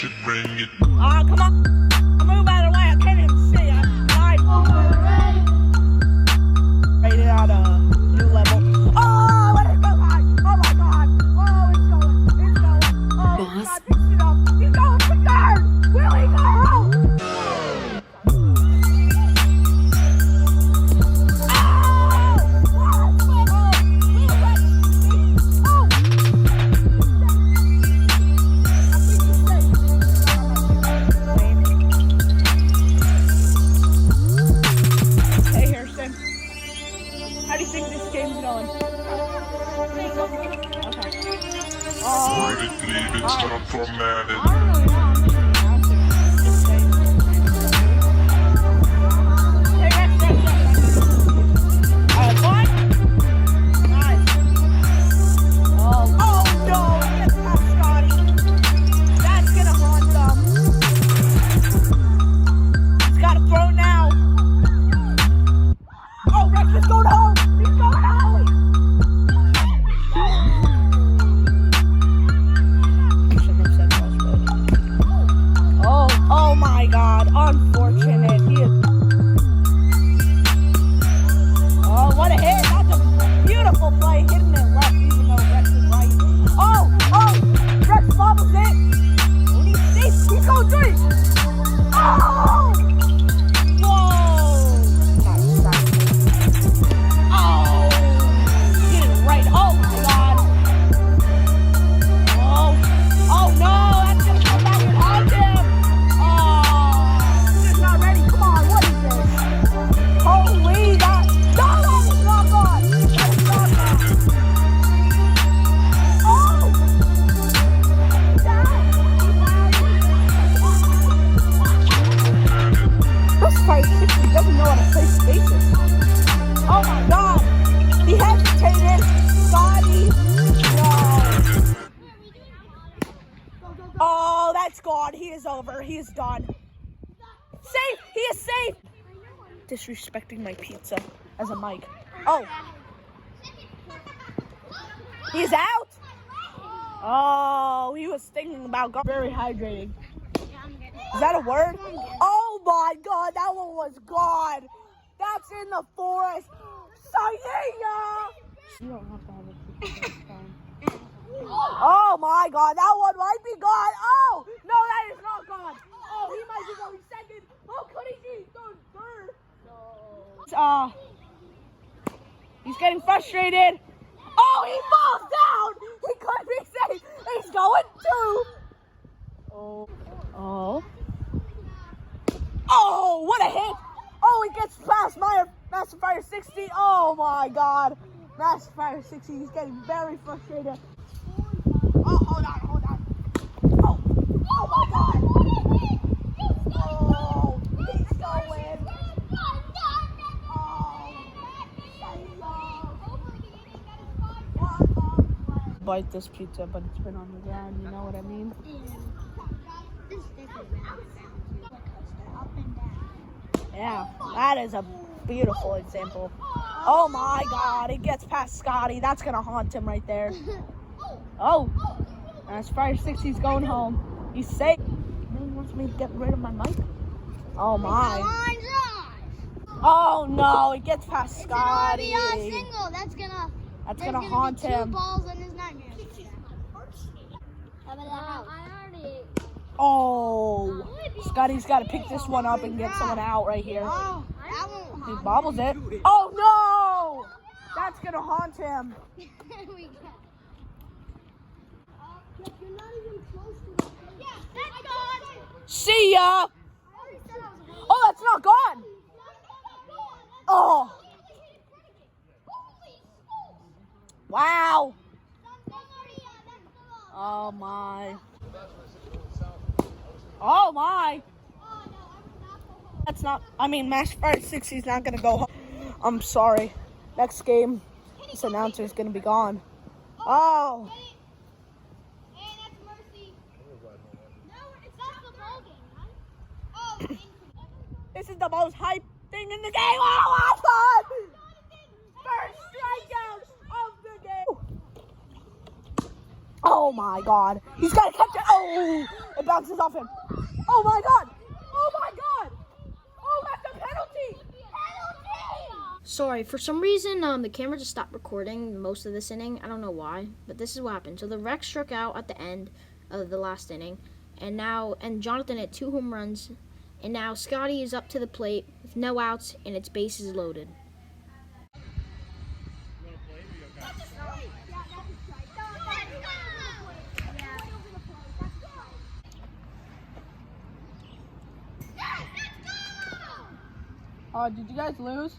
should bring it. Ah, come on. Move out of the way. I can't even see. I'm blind. Rated at a new level. Oh, let it go high. Oh my god. Oh, it's going. It's going. Oh, Boss. God, fix it up. He's going for third. Will he go? How do you think this game's going? Okay. Politically, it's not formatted. I don't really know. I'm just saying. Hey, rest. One. Nice. Oh no! Get past Scotty. That's gonna haunt them. He's got to throw now. Oh, Rex is going home. He's going home. Oh my God! Unfortunate. Oh, what a hit! That's a beautiful play. Hitting it left, even though Rex is right. Oh! Rex bobbles it. He's going three. Oh! Whoa! Nice. Oh! Hit it right. Oh my God! Oh no! That's gonna come back and haunt him. Oh! He's not ready. Come on! What is this? Holy God! No! That is not gone. That is not gone. Oh! This fight doesn't know how to play spaces. Oh my God! He hesitated. Scotty. No. Oh, that's gone. He is over. He is done. Safe. He is safe. Disrespecting my pizza as a mic. Oh. He's out. Oh, he was thinking about going. Very hydrating. Is that a word? Oh my God, that one was gone. That's in the forest. Sayaya! You don't have to have a pizza. That's fine. Oh my God, that one might be gone. Oh, no, that is not gone. Oh, he might be going second. Oh, could he be third? No. He's getting frustrated. Oh, he falls down. He could be safe. He's going two. Oh, what a hit. Oh, he gets past Master Fire 60. Oh my God. Master Fire 60, he's getting very frustrated. Oh, hold on. Oh my God. Oh, he's going. Bite this pizza, but it's been on the ground, you know what I mean? Yeah, that is a beautiful example. Oh my God, it gets past Scotty. That's gonna haunt him right there. Oh, that's Fire 60's going home. He's safe. He wants me to get rid of my mic. Oh my. Oh no, it gets past Scotty. Single. That's gonna haunt him. 2 balls in his nightmare. Oh, Scotty's got to pick this one up and get someone out right here. Oh, that won't He bobbles it. Oh no! That's gonna haunt him. There we go. You're not even close to it. Yeah, that's gone. See ya! Oh, that's not gone. Oh. Wow. Oh my. Oh my. That's not, Master Fire 60 is not going to go home. I'm sorry. Next game, this announcer is going to be gone. Oh. This is the most hype thing in the game. Oh my God. First strikeout of the game. Oh Oh my God. He's got to catch it. Oh, it bounces off him. Oh my God. Oh my God. Oh, that's a penalty. Sorry, for some reason, the camera just stopped recording most of this inning. I don't know why, but this is what happened. So the Rex struck out at the end of the last inning, and Jonathan had 2 home runs, and now Scotty is up to the plate with no outs, and its bases loaded. Did you guys lose?